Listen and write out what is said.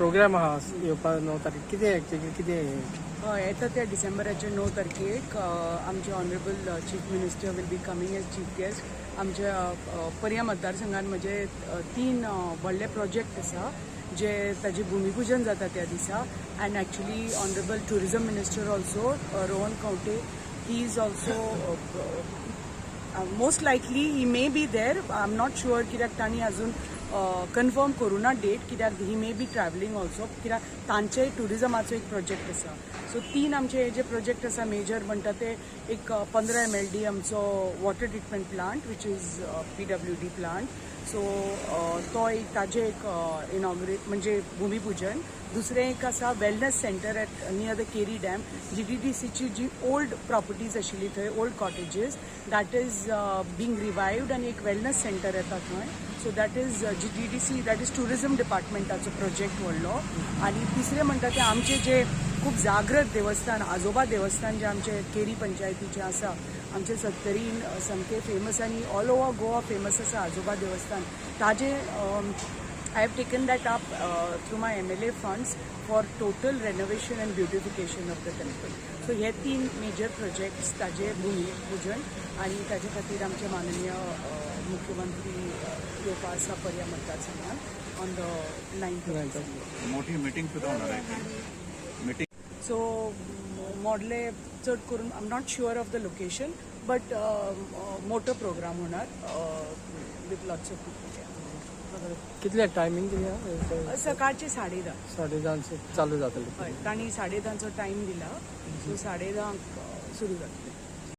Programme आहा येवपा 9 तारीख कितें एक्चुअली कितें हय येता त्या डिसेंबराच्या 9 तारखेक आमचे honourable chief minister will be coming as chief guest. आमच्या पर्या मतदारसंघात म्हणजे 3 व्हडले प्रोजेक्ट आसा जे ताजे भूमिपूजन जाता त्या दिसा. And actually honourable tourism minister also Rohan Khaunte he is also most लायकली he may be there. I am not sure कित्याक तांणी अजून कन्फर्म करूना डेट कित्याक ही मे बी ट्रॅव्हलिंग ऑल्सो कित्याक तांचेय टुरिझमाचो एक प्रोजेक्ट आसा. सो 3 आमचे जे प्रोजेक्ट आसा मेजर म्हणटा ते एक 15 MLD आमचो water treatment plant which is PWD plant. So तो एक ताजे एक इनॉग्रेट म्हणजे भूमिपूजन. दुसरें एक आसा wellness centre at near the Keri dam. GTDCची जी ओल्ड प्रॉपर्टीज आशिल्ली थंय old cottages that is being revived आनी एक वेलनेस सेंटर येता थंय. So that is GTDC that is tourism डिपार्टमेंटाचो प्रोजेक्ट व्हडलो. आनी तिसरें म्हणटा ते आमचे जे खूब जागृत देवस्थान आजोबा देवस्थान जे आमचे केरी पंचायतीचे आसा आमचे सत्तरीन सामके फेमस आनी ऑल ओवर गोवा फेमस आसा आजोबा देवस्थान. ताजे I have taken that up through my MLA funds for total renovation and beautification of the temple. So हे 3 मेजर प्रोजेक्ट्स ताजे भूमिपूजन आनी ताजे खातीर आमचे माननीय मुख्यमंत्री येवपा आसा पर्या मतदारसंघात ऑन द 9th. मोठी मिटिंग सुद्धा होणार आहे. मीटिंग सो मोडले चड करून I am not sure of the location but मोठो प्रोग्राम होणार विथ लॉट्स ऑफ पीपल. कितले टायमिंग कितें सकाळचे 10:30. 10:30 चालू जातले. हय तांणी 10:30 टायम दिला. सो 10:30 सुरू जाता.